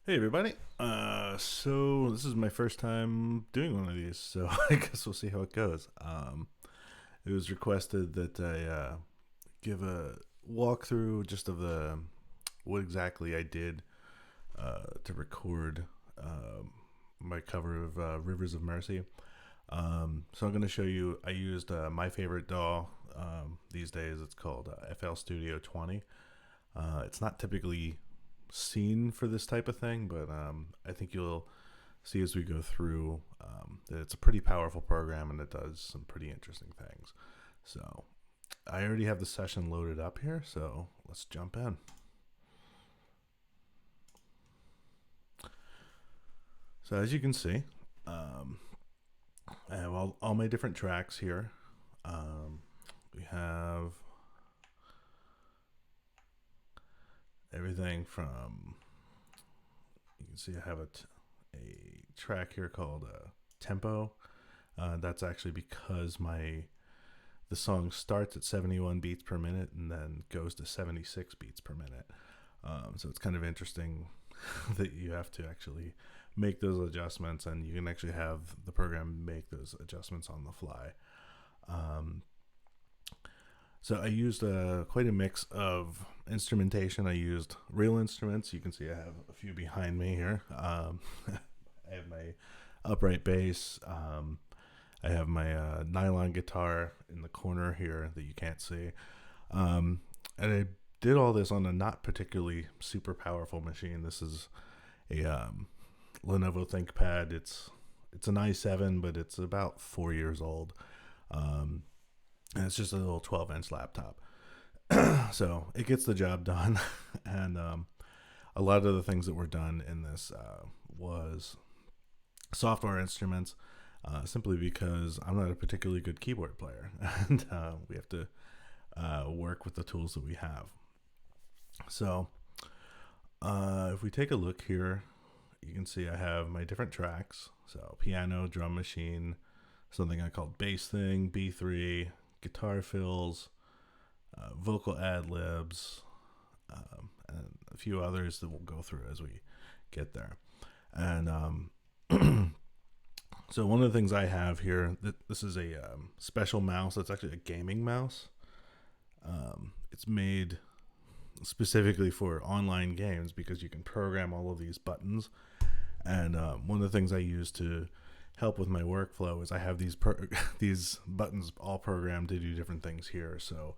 Hey everybody. So this is my first time doing one of these, so I guess we'll see how it goes. It was requested that I give a walkthrough just of the what exactly I did to record my cover of Rivers of Mercy. So I'm going to show you. I used my favorite DAW these days. It's called FL Studio 20. It's not typically seen for this type of thing, but I think you'll see as we go through that it's a pretty powerful program and it does some pretty interesting things. So I already have the session loaded up here, so let's jump in. So as you can see, I have all my different tracks here. We have everything from, you can see I have a track here called Tempo. That's actually because the song starts at 71 beats per minute and then goes to 76 beats per minute. So it's kind of interesting that you have to actually make those adjustments, and you can actually have the program make those adjustments on the fly. So I used quite a mix of instrumentation. I used real instruments. You can see I have a few behind me here. I have my upright bass. I have my nylon guitar in the corner here that you can't see. And I did all this on a not particularly super powerful machine. This is a Lenovo ThinkPad. It's an i7, but it's about 4 years old. And it's just a little 12-inch laptop. So it gets the job done. And a lot of the things that were done in this was software instruments, simply because I'm not a particularly good keyboard player. And we have to work with the tools that we have. So if we take a look here, you can see I have my different tracks. So piano, drum machine, something I called bass thing, B3, guitar fills, vocal ad-libs, and a few others that we'll go through as we get there. And so one of the things I have here, this is a special mouse. It's actually a gaming mouse. It's made specifically for online games because you can program all of these buttons. And one of the things I use to help with my workflow is I have these buttons all programmed to do different things here. So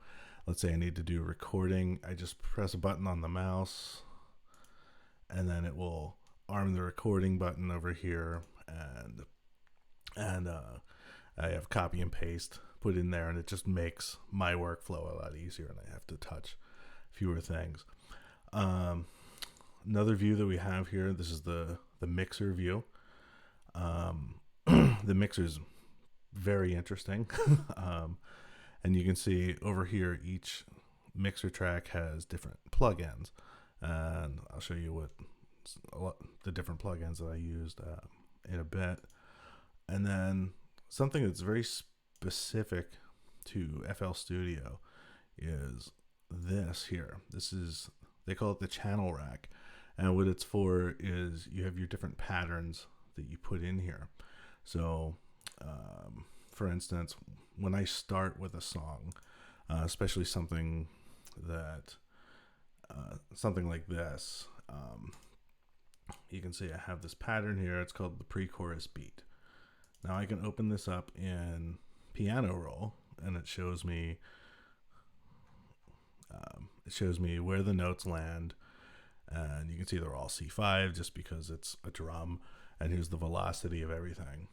let's say I need to do recording. I just press a button on the mouse, and then it will arm the recording button over here, and I have copy and paste put in there, and it just makes my workflow a lot easier, and I have to touch fewer things. Another view that we have here, this is the mixer view. The mixer is very interesting. And you can see over here, each mixer track has different plugins, and I'll show you the different plugins that I used in a bit. And then something that's very specific to FL Studio is this here. They call it the channel rack. And what it's for is you have your different patterns that you put in here. So, for instance, when I start with a song, especially something like this, you can see I have this pattern here. It's called the pre-chorus beat. Now I can open this up in piano roll, and it shows me where the notes land. And you can see they're all C5 just because it's a drum, and here's the velocity of everything.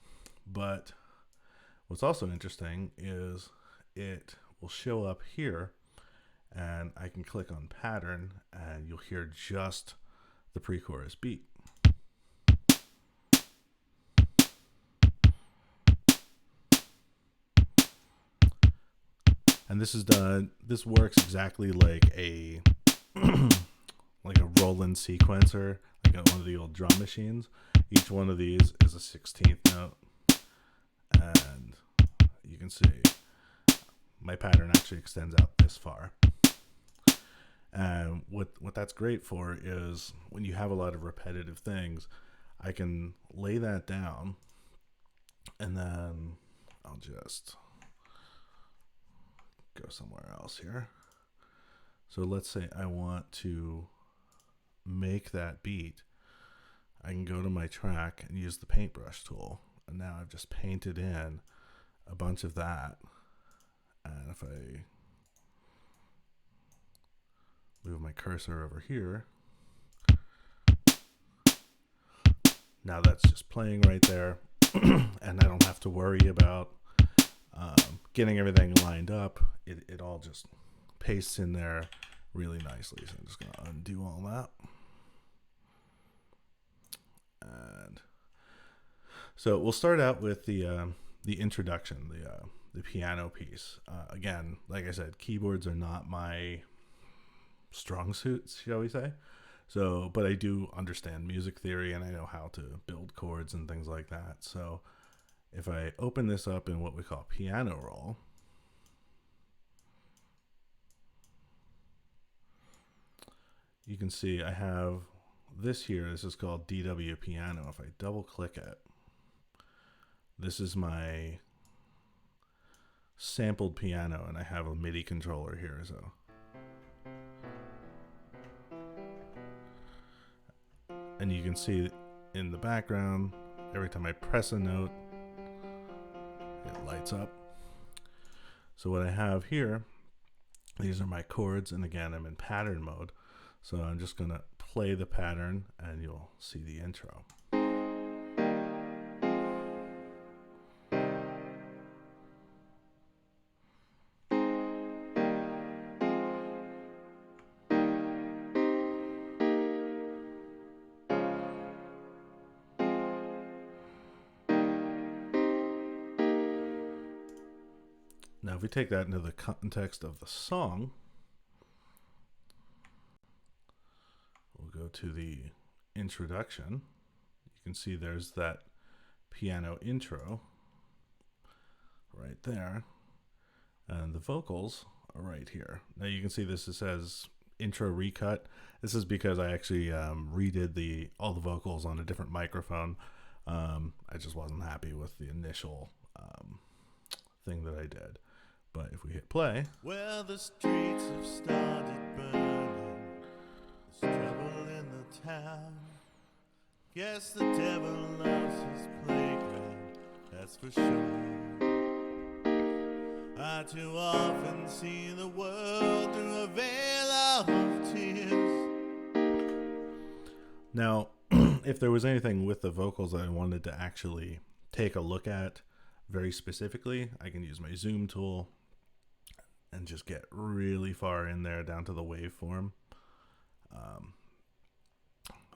But what's also interesting is it will show up here, and I can click on pattern, and you'll hear just the pre-chorus beat. And this works exactly like a like a Roland sequencer, like one of the old drum machines. Each one of these is a 16th note, and you can see my pattern actually extends out this far. And what that's great for is when you have a lot of repetitive things, I can lay that down, and then I'll just go somewhere else here. So let's say I want to make that beat. I can go to my track and use the paintbrush tool, and now I've just painted in a bunch of that. And if I move my cursor over here, now that's just playing right there, and I don't have to worry about getting everything lined up. It all just pastes in there really nicely. So I'm just going to undo all that. And so we'll start out with the introduction, the piano piece. Again, like I said, keyboards are not my strong suits, shall we say. So, but I do understand music theory, and I know how to build chords and things like that. So if I open this up in what we call piano roll, you can see I have this here. This is called DW piano. If I double click it, this is my sampled piano, and I have a MIDI controller here. So and you can see in the background, every time I press a note, it lights up. So what I have here, these are my chords, and again, I'm in pattern mode. So I'm just going to play the pattern, and you'll see the intro. Now, if we take that into the context of the song, we'll go to the introduction. You can see there's that piano intro right there, and the vocals are right here. Now you can see this says intro recut. This is because I actually redid all the vocals on a different microphone. I just wasn't happy with the initial thing that I did. But if we hit play, well, the streets have started burning. There's trouble in the town. Guess the devil loves his playground, that's for sure. I too often see the world through a veil of tears. Now, if there was anything with the vocals that I wanted to actually take a look at very specifically, I can use my zoom tool and just get really far in there down to the waveform.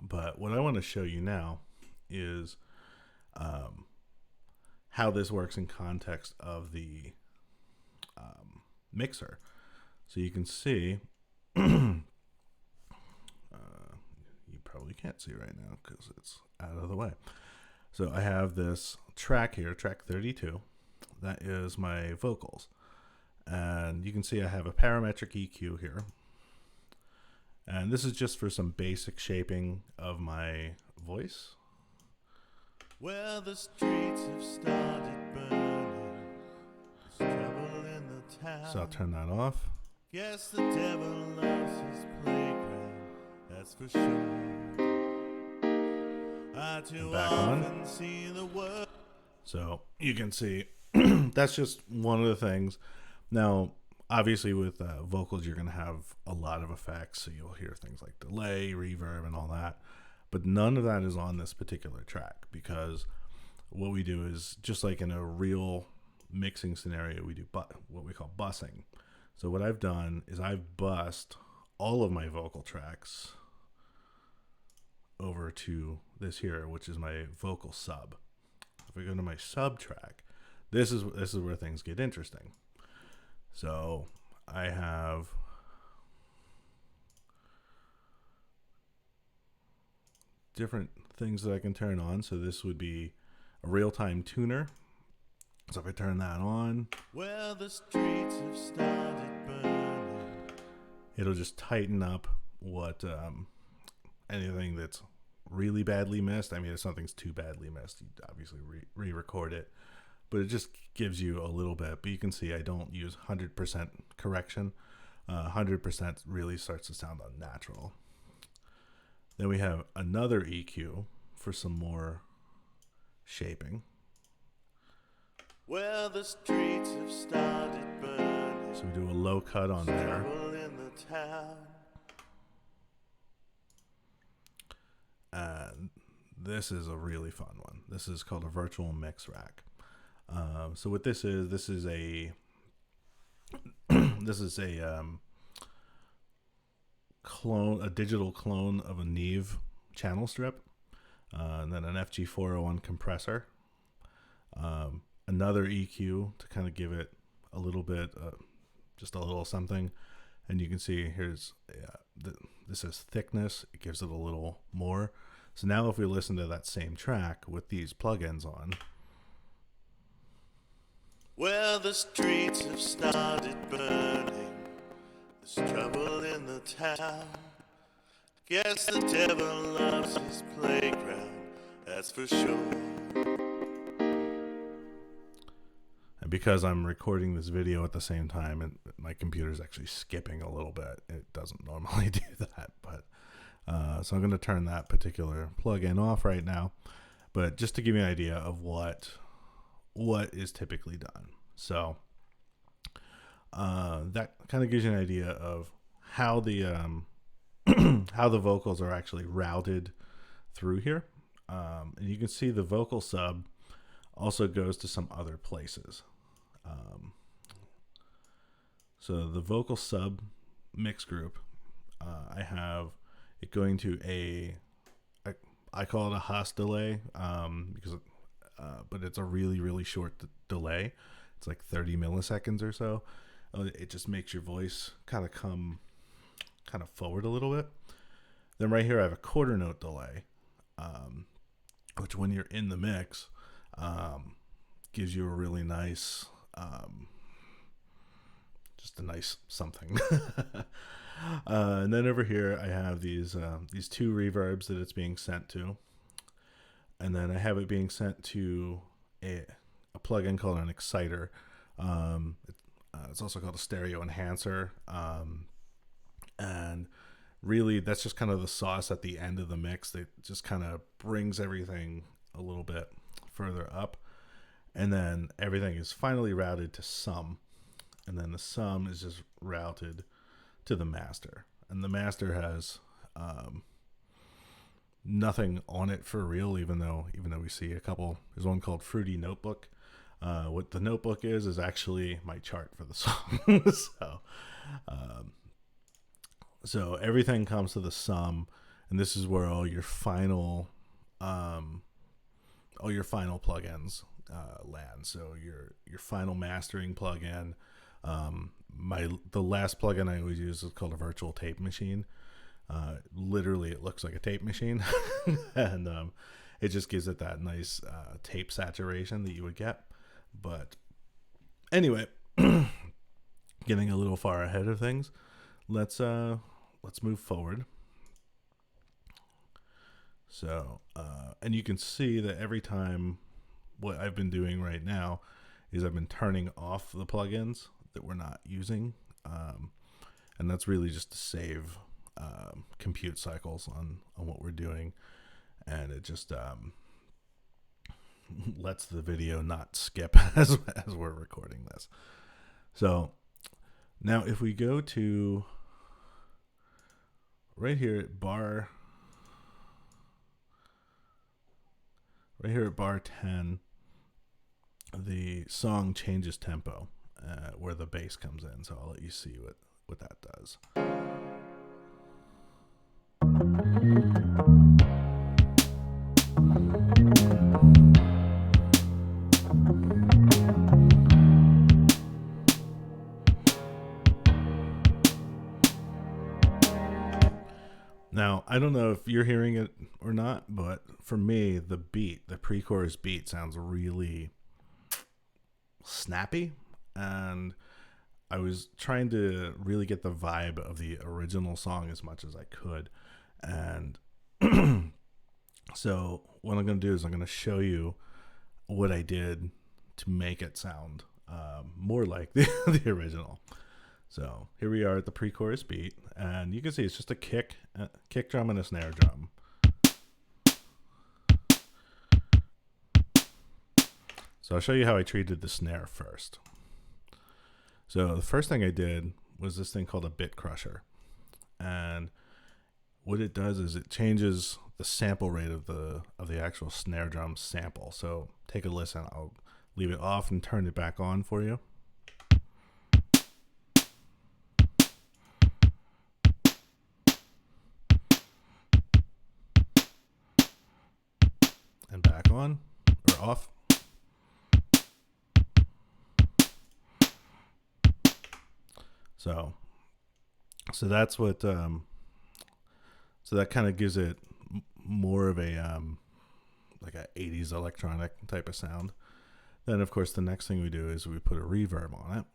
But what I want to show you now is how this works in context of the mixer. So you can see, you probably can't see right now because it's out of the way. So I have this track here, track 32. That is my vocals. And you can see I have a parametric EQ here. And this is just for some basic shaping of my voice. Well, the streets have started burning. There's trouble in the town. So I'll turn that off. Guess the devil loves his playground, that's for sure. I too often see the world. So you can see that's just one of the things. Now, obviously with vocals, you're going to have a lot of effects. So you'll hear things like delay, reverb, and all that. But none of that is on this particular track, because what we do is, just like in a real mixing scenario, we do what we call bussing. So what I've done is I've bussed all of my vocal tracks over to this here, which is my vocal sub. If we go to my sub track, this is where things get interesting. So I have different things that I can turn on. So this would be a real-time tuner. So if I turn that on, well, the streets have started burning. It'll just tighten up what anything that's really badly missed. I mean, if something's too badly missed, you obviously re-record it, but it just gives you a little bit. But you can see I don't use 100% correction. 100% really starts to sound unnatural. Then we have another EQ for some more shaping. Well, the streets have started burning. So we do a low cut on there. In the town. And this is a really fun one. This is called a virtual mix rack. So what this is a clone, a digital clone of a Neve channel strip, and then an FG401 compressor, another EQ to kind of give it a little bit, just a little something. And you can see here's this is thickness. It gives it a little more. So now if we listen to that same track with these plugins on. Well, the streets have started burning. There's trouble in the town. Guess the devil loves his playground, that's for sure. And because I'm recording this video at the same time, and my computer's actually skipping a little bit, it doesn't normally do that. But so I'm going to turn that particular plugin off right now. But just to give you an idea of what is typically done. So that kind of gives you an idea of how the how the vocals are actually routed through here. And you can see the vocal sub also goes to some other places. So the vocal sub mix group, I have it going to I call it a Haas delay, because but it's a really short delay. It's like 30 milliseconds or so. It just makes your voice kind of come forward a little bit. Then right here I have a quarter note delay, which when you're in the mix, gives you a really nice, just a nice something. And then over here I have these two reverbs that it's being sent to, and then I have it being sent to a plugin called an exciter. It's also called a stereo enhancer, and really that's just kind of the sauce at the end of the mix that just kind of brings everything a little bit further up. And then everything is finally routed to sum, and then the sum is just routed to the master, and the master has nothing on it for real, even though we see a couple. There's one called Fruity Notebook. What the notebook is actually my chart for the song. So everything comes to the sum, and this is where all your final plugins land. So your final mastering plugin. The last plugin I always use is called a virtual tape machine. Literally, it looks like a tape machine, and it just gives it that nice tape saturation that you would get. But anyway, getting a little far ahead of things, let's move forward. So, and you can see that every time, what I've been doing right now is I've been turning off the plugins that we're not using, and that's really just to save compute cycles on what we're doing, and it just lets the video not skip as we're recording this. So now if we go to right here at bar 10, the song changes tempo where the bass comes in. So I'll let you see what that does. Now, I don't know if you're hearing it or not, but for me, the pre-chorus beat sounds really snappy, and I was trying to really get the vibe of the original song as much as I could. And so what I'm going to do is I'm going to show you what I did to make it sound more like the original. So here we are at the pre-chorus beat, and you can see it's just a kick drum and a snare drum. So I'll show you how I treated the snare first. So the first thing I did was this thing called a bit crusher. And what it does is it changes the sample rate of the actual snare drum sample. So take a listen. I'll leave it off and turn it back on for you. And back on or off. So that's what so that kind of gives it more of a like a 80s electronic type of sound. Then of course the next thing we do is we put a reverb on it.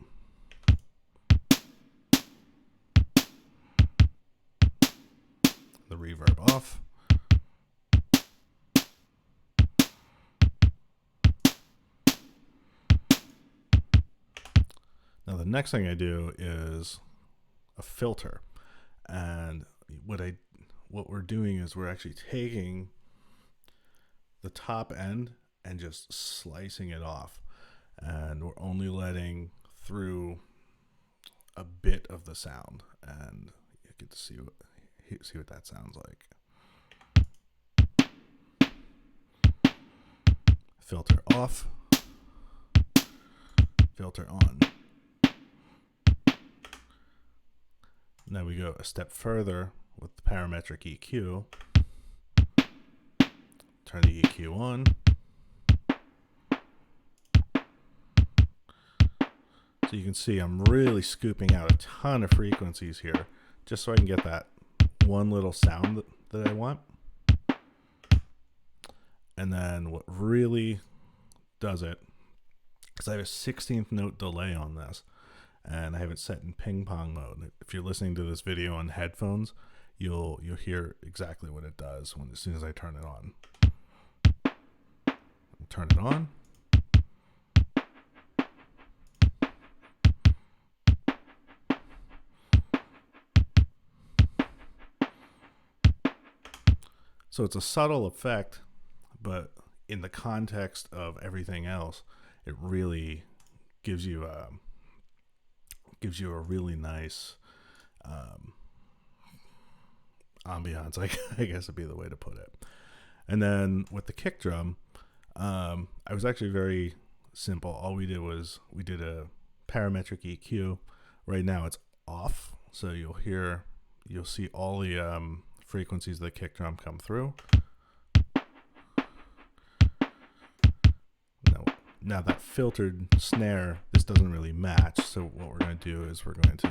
The reverb off. Now the next thing I do is a filter, and what we're doing is we're actually taking the top end and just slicing it off, and we're only letting through a bit of the sound, and you get to see what that sounds like. Filter off, filter on. Now we go a step further with the parametric EQ. Turn the EQ on. So you can see I'm really scooping out a ton of frequencies here just so I can get that one little sound that I want. And then what really does it, because I have a 16th note delay on this, and I have it set in ping pong mode. If you're listening to this video on headphones, you'll hear exactly what it does as soon as I turn it on. Turn it on. So it's a subtle effect, but in the context of everything else, it really gives you a really nice ambiance, I guess would be the way to put it. And then with the kick drum, I was actually very simple. All we did was we did a parametric EQ. Right now it's off, so you'll see all the frequencies of the kick drum come through. Now that filtered snare, this doesn't really match. So what we're going to do is we're going to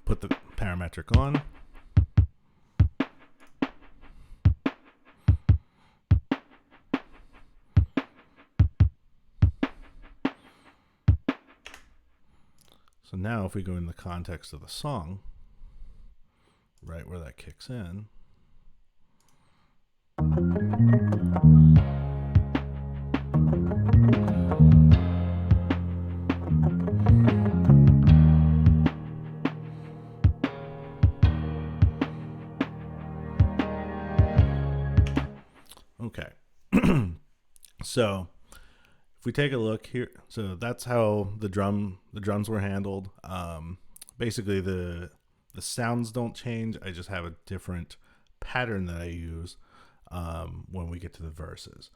put the parametric on. So now if we go in the context of the song, right where that kicks in, okay. So if we take a look here, so that's how the drums were handled. Basically the sounds don't change. I just have a different pattern that I use when we get to the verses.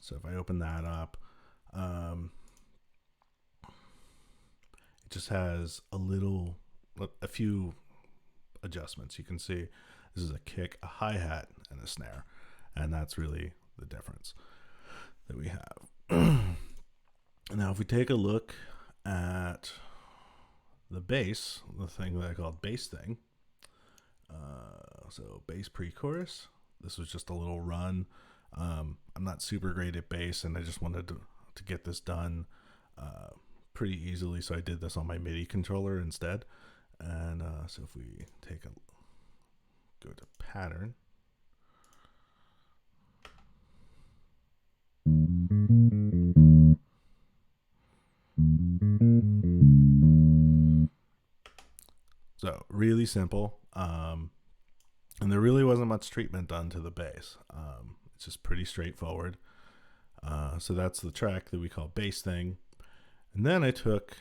So if I open that up, it just has a few adjustments. You can see this is a kick, a hi-hat, and a snare, and that's really the difference that we have. Now if we take a look at the bass, the thing that I called bass thing, so bass pre-chorus, this was just a little run. I'm not super great at bass, and I just wanted to get this done pretty easily, so I did this on my MIDI controller instead. And so if we go to pattern, so really simple, and there really wasn't much treatment done to the bass. It's just pretty straightforward. So that's the track that we call bass thing. And then what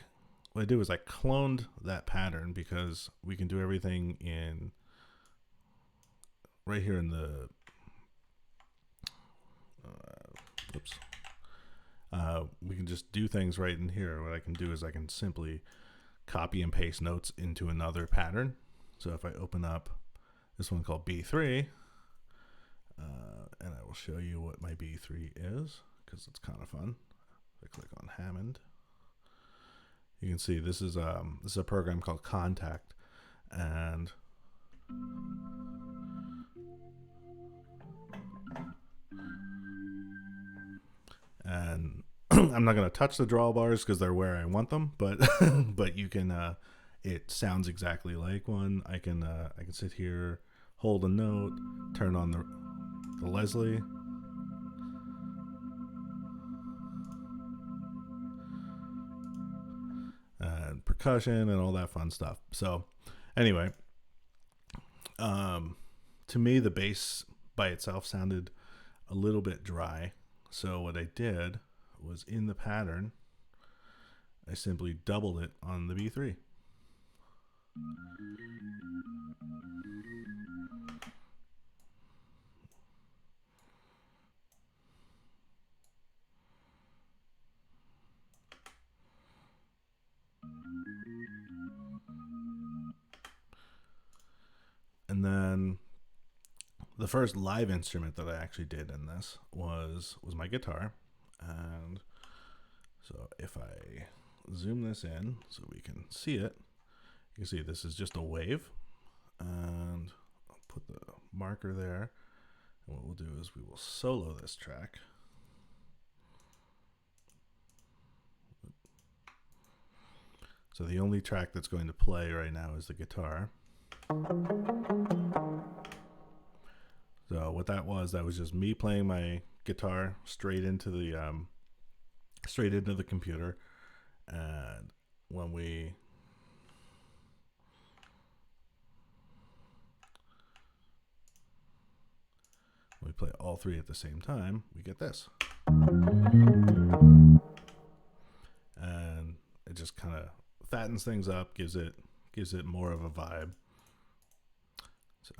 I did was I cloned that pattern, because we can do everything in right here in the we can just do things right in here. What I can do is I can simply copy and paste notes into another pattern. So if I open up this one called B3, and I will show you what my B3 is, because it's kind of fun. If I click on Hammond, you can see this is a program called Contact, and I'm not going to touch the drawbars because they're where I want them, but but you can it sounds exactly like one. I can sit here, hold a note, turn on the Leslie, and percussion and all that fun stuff. So anyway, to me the bass by itself sounded a little bit dry. So what I did was, in the pattern, I simply doubled it on the B3. And then the first live instrument that I actually did in this was my guitar. And so if I zoom this in so we can see it, you can see this is just a wave, and I'll put the marker there. And what we'll do is we will solo this track. So the only track that's going to play right now is the guitar. So what that was just me playing my guitar straight into the computer. And when we play all three at the same time, we get this. And it just kind of fattens things up, gives it more of a vibe. So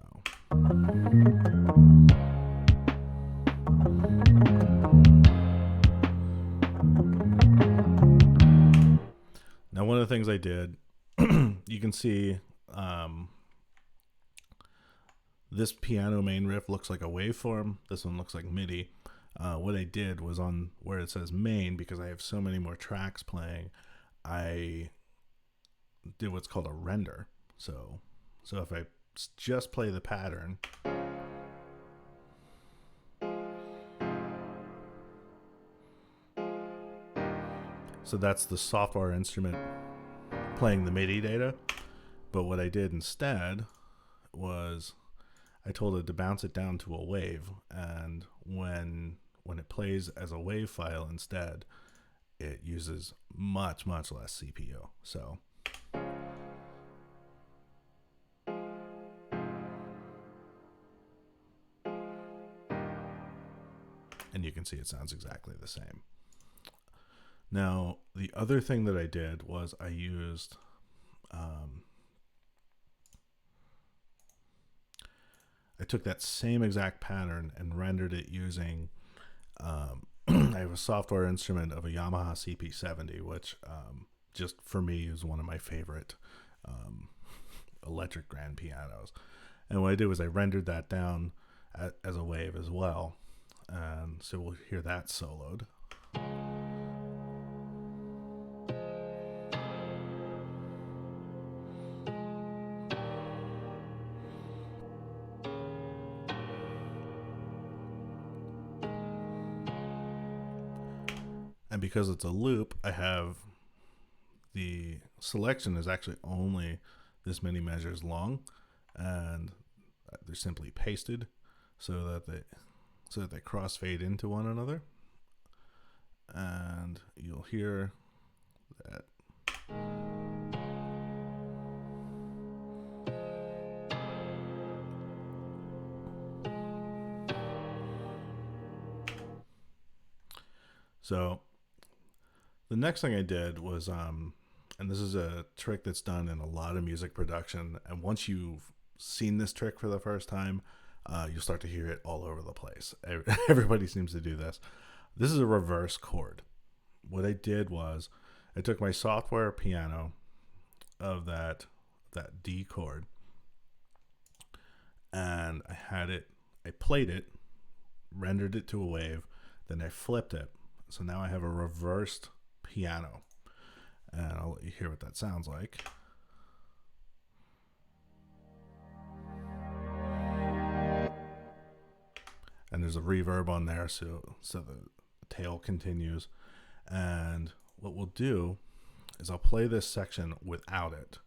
now one of the things I did, you can see this piano main riff looks like a waveform. This one looks like MIDI. What I did was, on where it says main, because I have so many more tracks playing, I did what's called a render. So if I just play the pattern, so that's the software instrument playing the MIDI data. But what I did instead was I told it to bounce it down to a wave, and when it plays as a wave file instead, it uses much less CPU. So and you can see it sounds exactly the same. Now, the other thing that I did was I used I took that same exact pattern and rendered it using I have a software instrument of a Yamaha CP70, which just for me is one of my favorite electric grand pianos. And what I did was I rendered that down as a wave as well. And so we'll hear that soloed. And because it's a loop, I have the selection is actually only this many measures long, and they're simply pasted so that they crossfade into one another, and you'll hear that. So the next thing I did was, and this is a trick that's done in a lot of music production, and once you've seen this trick for the first time, you'll start to hear it all over the place. Everybody seems to do this. This is a reverse chord. What I did was I took my software piano of that D chord, and I played it, rendered it to a wave, then I flipped it. So now I have a reversed piano, and I'll let you hear what that sounds like. And there's a reverb on there, so the tail continues. And what we'll do is I'll play this section without it.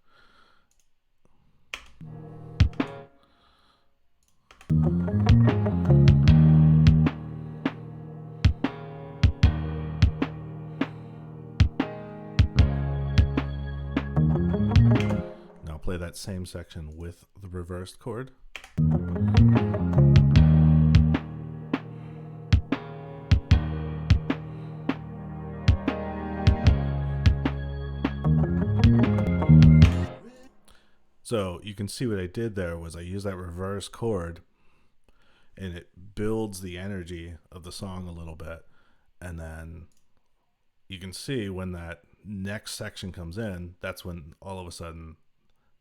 Now I'll play that same section with the reversed chord. So you can see what I did there was I used that reverse chord, and it builds the energy of the song a little bit. And then you can see when that next section comes in, that's when all of a sudden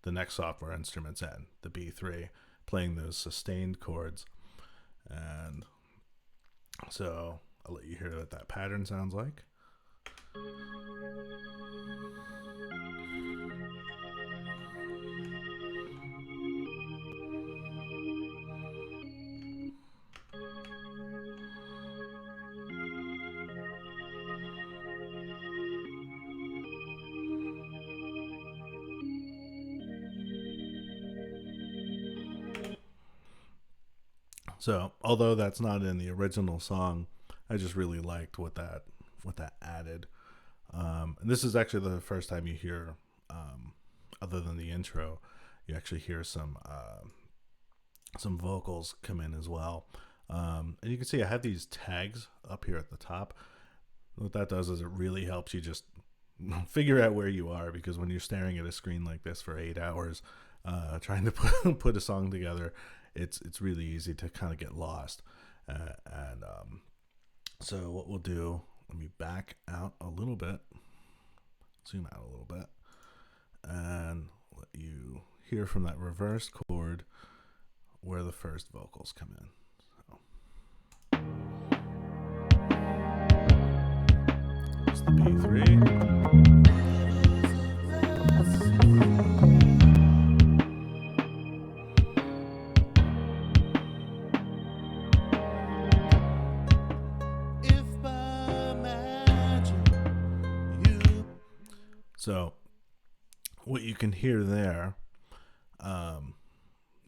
the next software instrument's in, the B3, playing those sustained chords. And so I'll let you hear what that pattern sounds like. So, although that's not in the original song, I just really liked what that added. And this is actually the first time you hear, other than the intro, you actually hear some vocals come in as well. And you can see I have these tags up here at the top. What that does is it really helps you just figure out where you are, because when you're staring at a screen like this for 8 hours, trying to put a song together, it's really easy to kind of get lost. So what we'll do, let me back out a little bit, zoom out a little bit, and let you hear from that reverse chord where the first vocals come in. So it's the B3. So what you can hear there,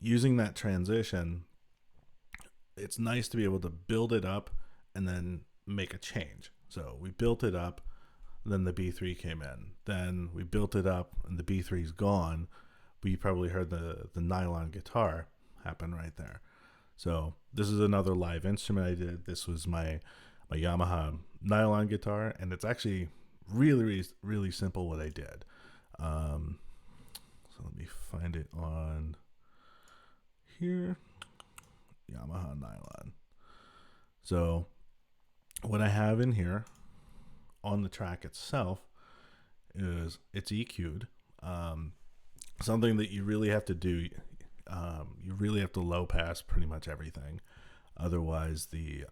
using that transition, it's nice to be able to build it up and then make a change. So we built it up, then the B3 came in. Then we built it up and the B3's gone. But you probably heard the nylon guitar happen right there. So this is another live instrument I did. This was my Yamaha nylon guitar, and it's actually really, really simple what I did. So let me find it on here. Yamaha nylon. So what I have in here on the track itself is it's EQ'd. Something that you really have to do. You really have to low pass pretty much everything. Otherwise, the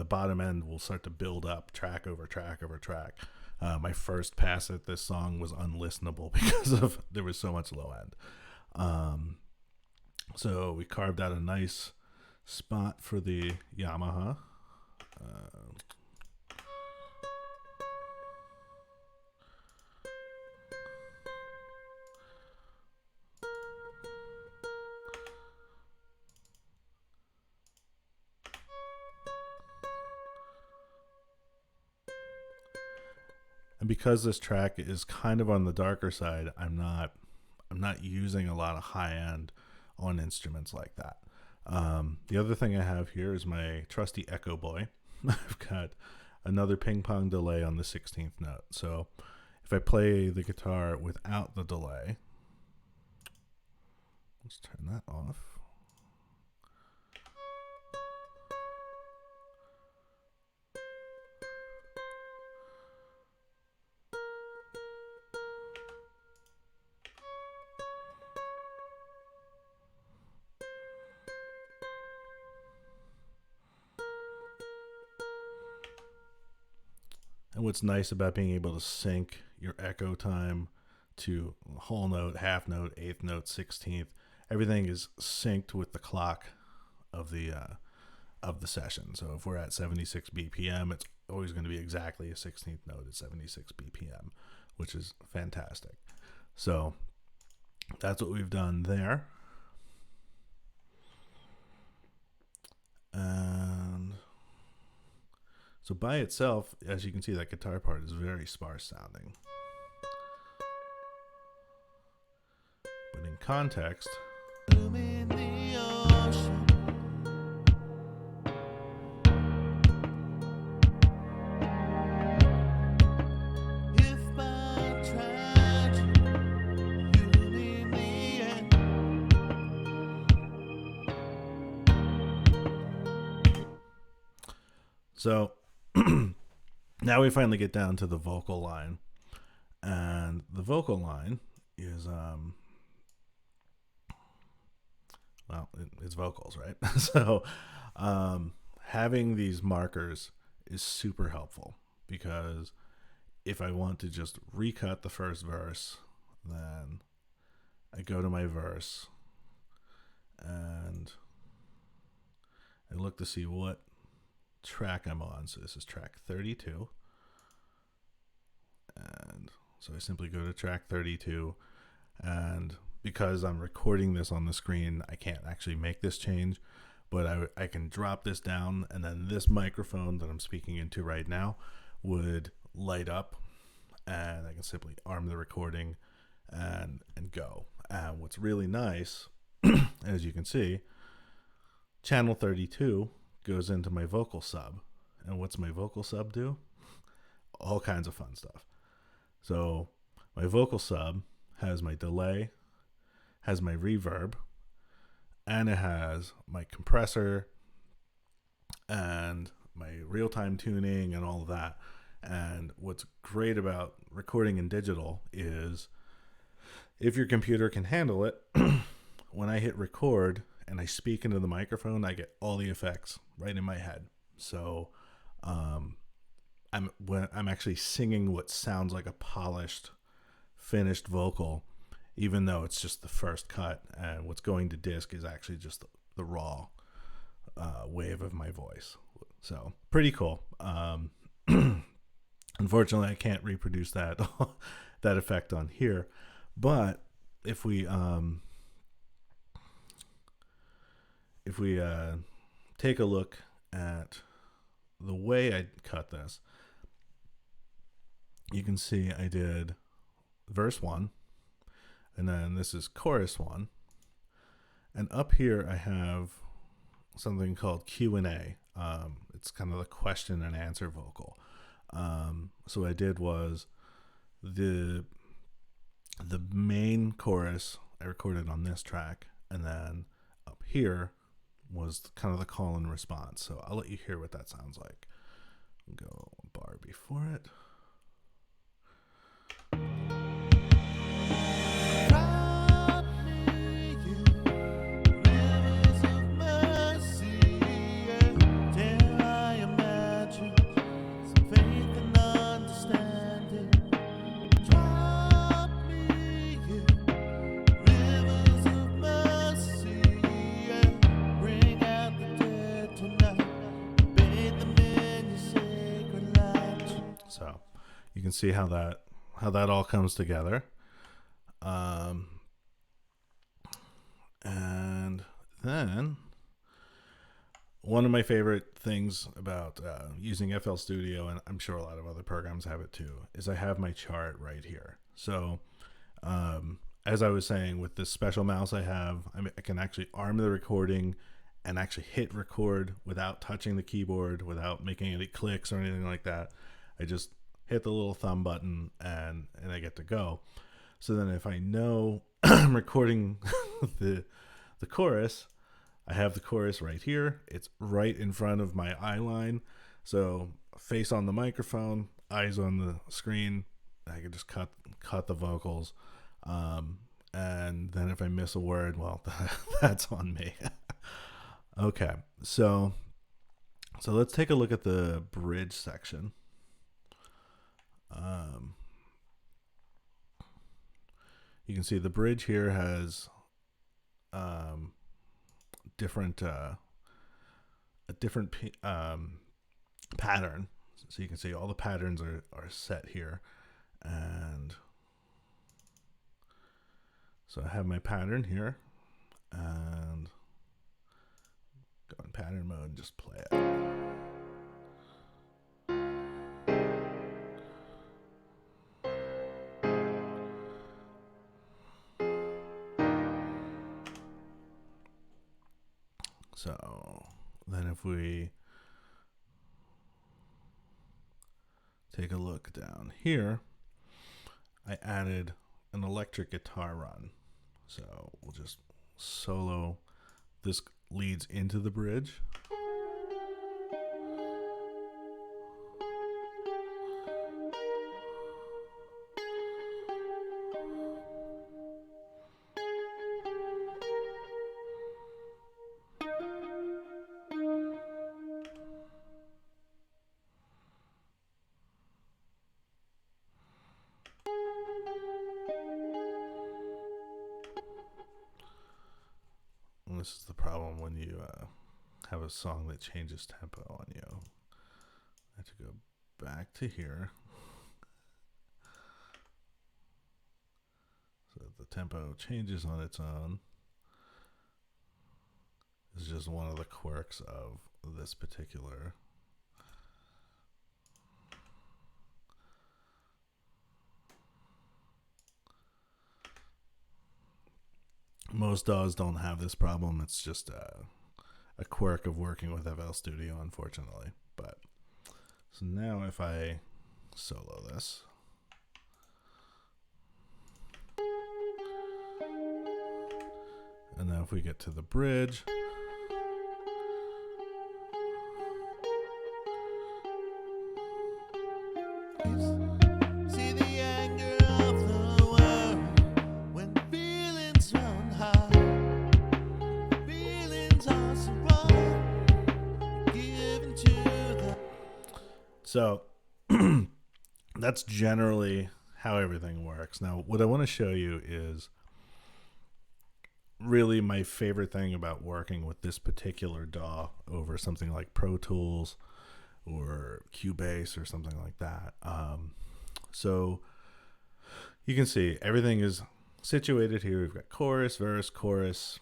bottom end will start to build up track over track over track. My first pass at this song was unlistenable because there was so much low end. So we carved out a nice spot for the Yamaha. And because this track is kind of on the darker side, I'm not using a lot of high end on instruments like that. The other thing I have here is my trusty Echo Boy. I've got another ping pong delay on the 16th note. So if I play the guitar without the delay, let's turn that off. And what's nice about being able to sync your echo time to whole note, half note, eighth note, 16th, everything is synced with the clock of the session. So if we're at 76 BPM, it's always going to be exactly a 16th note at 76 BPM, which is fantastic. So that's what we've done there. And so by itself, as you can see, that guitar part is very sparse sounding. But in context, so now we finally get down to the vocal line, and the vocal line is it's vocals, right? So having these markers is super helpful, because if I want to just recut the first verse, then I go to my verse and I look to see what track I'm on. So this is track 32, and so I simply go to track 32, and because I'm recording this on the screen, I can't actually make this change, but I can drop this down, and then this microphone that I'm speaking into right now would light up, and I can simply arm the recording and go. And what's really nice, as you can see, channel 32 goes into my vocal sub. And what's my vocal sub do? All kinds of fun stuff. So my vocal sub has my delay, has my reverb, and it has my compressor and my real-time tuning and all of that. And what's great about recording in digital is, if your computer can handle it, when I hit record and I speak into the microphone, I get all the effects right in my head. So I'm actually singing what sounds like a polished, finished vocal, even though it's just the first cut, and what's going to disc is actually just the raw wave of my voice. So pretty cool. Unfortunately, I can't reproduce that that effect on here, but if we take a look at the way I cut this, you can see I did verse 1, and then this is chorus 1, and up here I have something called Q&A. It's kind of the question and answer vocal. So what I did was the main chorus I recorded on this track, and then up here was kind of the call and response. So I'll let you hear what that sounds like. Go a bar before it. So you can see how that all comes together. And then one of my favorite things about using FL Studio, and I'm sure a lot of other programs have it too, is I have my chart right here. So as I was saying, with this special mouse I have, I can actually arm the recording and actually hit record without touching the keyboard, without making any clicks or anything like that. I just hit the little thumb button and I get to go. So then if I know I'm recording the chorus, I have the chorus right here. It's right in front of my eye line. So face on the microphone, eyes on the screen. I can just cut the vocals. And then if I miss a word, well, that's on me. Okay, so let's take a look at the bridge section. You can see the bridge here has different a different pattern. So you can see all the patterns are set here, and so I have my pattern here, and go in pattern mode and just play it. So then if we take a look down here, I added an electric guitar run. So we'll just solo. This leads into the bridge. And this is the problem when you have a song that changes tempo on you. I have to go back to here. So the tempo changes on its own. This is just one of the quirks of this particular most DAWs don't have this problem. It's just a quirk of working with FL Studio, unfortunately. But so now if I solo this, and now if we get to the bridge, so that's generally how everything works. Now, what I want to show you is really my favorite thing about working with this particular DAW over something like Pro Tools or Cubase or something like that. So you can see everything is situated here. We've got chorus, verse, chorus.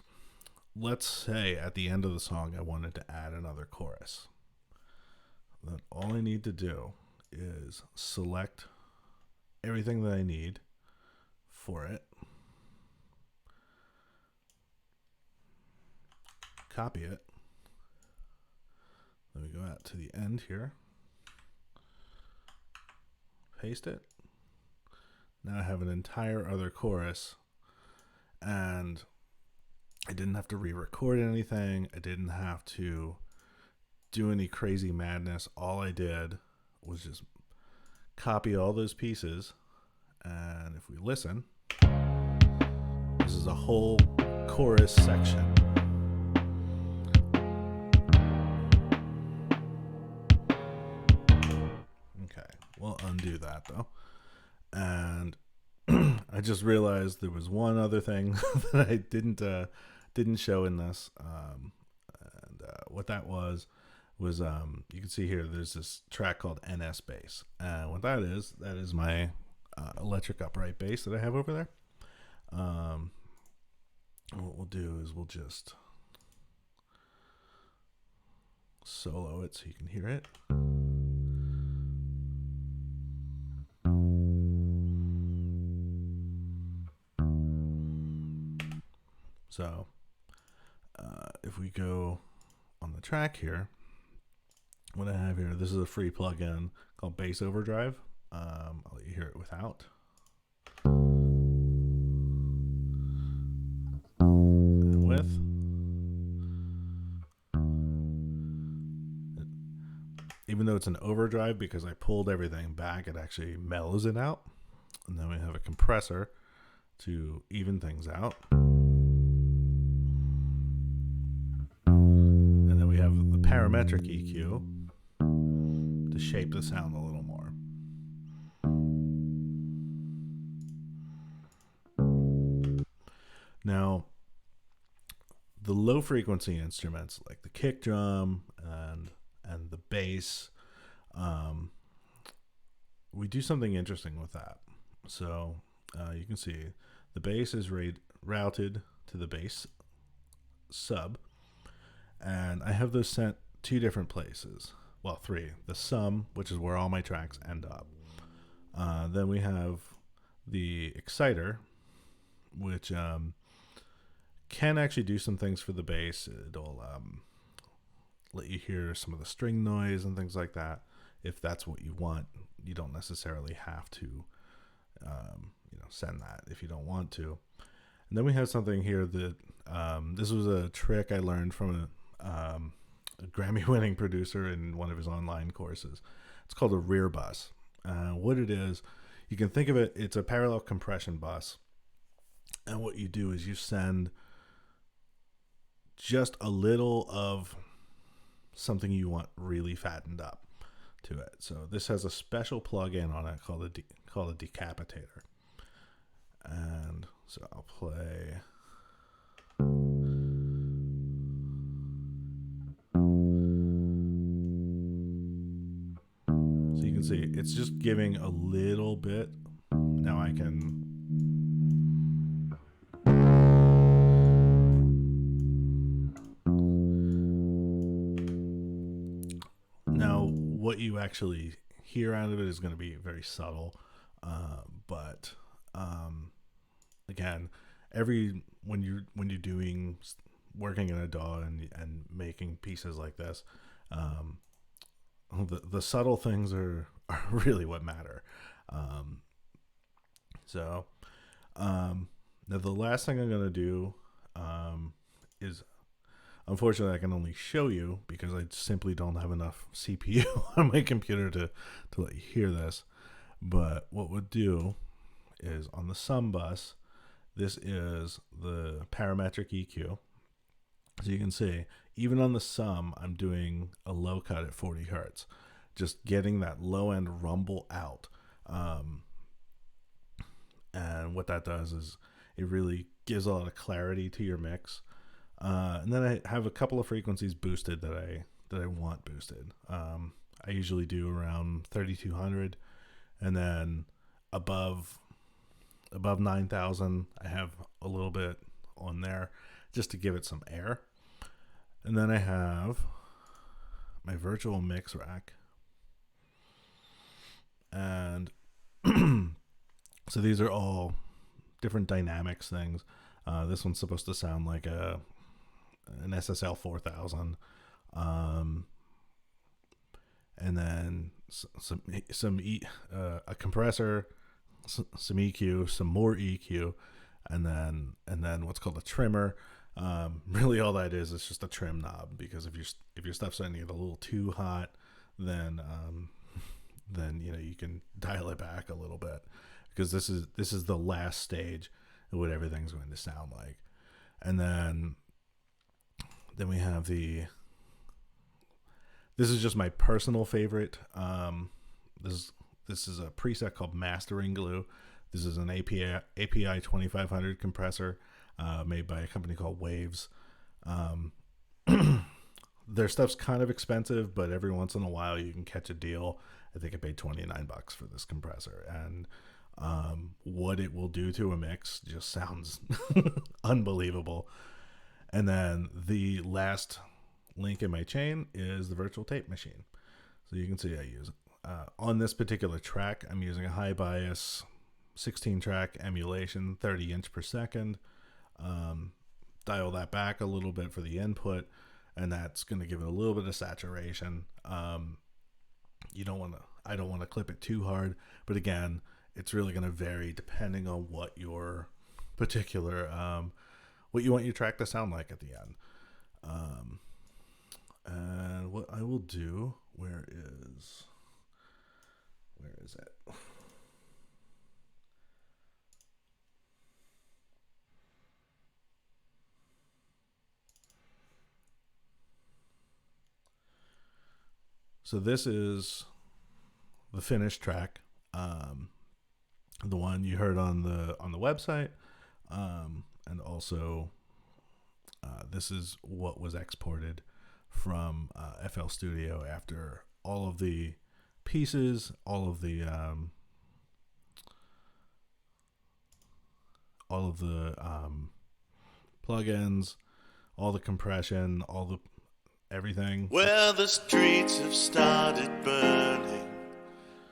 Let's say at the end of the song I wanted to add another chorus. Then all I need to do is select everything that I need for it, copy it, then we go out to the end here, paste it. Now I have an entire other chorus, and I didn't have to re-record anything. I didn't have to do any crazy madness. All I did was just copy all those pieces, and if we listen, this is a whole chorus section. Okay, we'll undo that though. And I just realized there was one other thing that I didn't show in this, and what that was you can see here there's this track called NS bass, and what that is my electric upright bass that I have over there. What we'll do is we'll just solo it so you can hear it. So if we go on the track here, what I have here, this is a free plugin called Bass Overdrive. I'll let you hear it without. And with. Even though it's an overdrive, because I pulled everything back, it actually mellows it out. And then we have a compressor to even things out. And then we have the parametric EQ to shape the sound a little more. Now, the low frequency instruments like the kick drum and the bass, we do something interesting with that. So you can see the bass is routed to the bass sub, and I have those sent two different places. Well, three. The sum, which is where all my tracks end up. Then we have the exciter, which can actually do some things for the bass. It'll let you hear some of the string noise and things like that. If that's what you want, you don't necessarily have to send that if you don't want to. And then we have something here that this was a trick I learned from a Grammy-winning producer in one of his online courses. It's called a rear bus. What it is, you can think of it, it's a parallel compression bus. And what you do is you send just a little of something you want really fattened up to it. So this has a special plug-in on it called a decapitator. And so I'll play. So you can see it's just giving a little bit. Now I can. Now what you actually hear out of it is going to be very subtle, but again, when you're doing working in a DAW and making pieces like this, the subtle things are really what matter. Now the last thing I'm gonna do is, unfortunately, I can only show you because I simply don't have enough CPU on my computer to let you hear this. But what we'll do is on the sum bus, this is the parametric EQ. So you can see, even on the sum, I'm doing a low cut at 40 hertz, just getting that low end rumble out. And what that does is it really gives a lot of clarity to your mix. And then I have a couple of frequencies boosted that I want boosted. I usually do around 3200, and then above 9,000, I have a little bit on there just to give it some air. And then I have my virtual mix rack. And so these are all different dynamics things. This one's supposed to sound like an SSL 4000. And then a compressor, some EQ, some more EQ, and then what's called a trimmer. Really all that is just a trim knob, because if your stuff's starting to get a little too hot, then you can dial it back a little bit, because this is the last stage of what everything's going to sound like. And then we have this is just my personal favorite. This is a preset called Mastering Glue. This is an API 2500 compressor made by a company called Waves. Their stuff's kind of expensive, but every once in a while you can catch a deal. I think I paid $29 for this compressor, and what it will do to a mix just sounds unbelievable. And then the last link in my chain is the virtual tape machine. So you can see I use on this particular track, I'm using a high bias 16 track emulation, 30 inch per second. Dial that back a little bit for the input, and that's going to give it a little bit of saturation. You don't want to, I don't want to clip it too hard, but again, it's really going to vary depending on what your particular, what you want your track to sound like at the end. And what I will do, where is it? So this is the finished track, the one you heard on the website, and also this is what was exported from FL Studio after all of the pieces, all of the plugins, all the compression, all the everything. Well, the streets have started burning.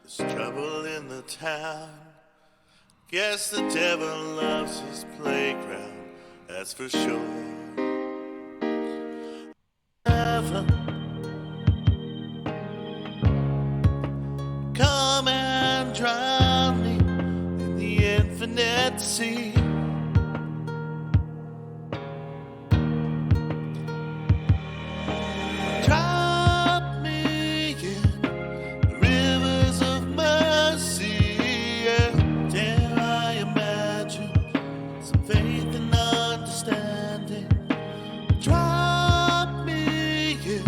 There's trouble in the town. Guess the devil loves his playground, that's for sure. Never come and drown me in the infinite sea. Drop me in the rivers of mercy. Dare I imagine some faith and understanding? Drop me in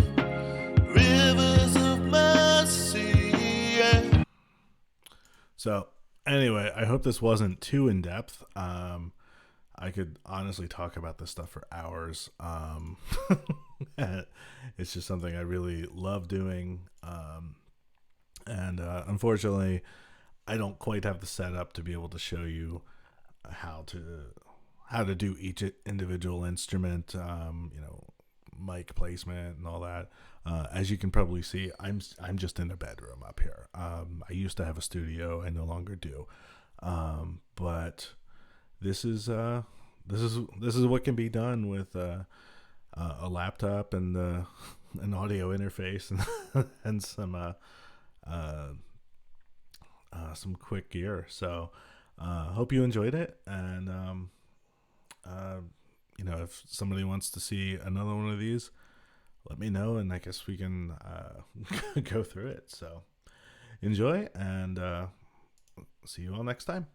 rivers of mercy. So anyway, I hope this wasn't too in depth. I could honestly talk about this stuff for hours. It's just something I really love doing. And unfortunately, I don't quite have the setup to be able to show you how to do each individual instrument, mic placement and all that. As you can probably see, I'm just in a bedroom up here. I used to have a studio, I no longer do. But this is what can be done with a laptop and an audio interface and some quick gear. So hope you enjoyed it, and if somebody wants to see another one of these, let me know, and I guess we can go through it. So enjoy, and see you all next time.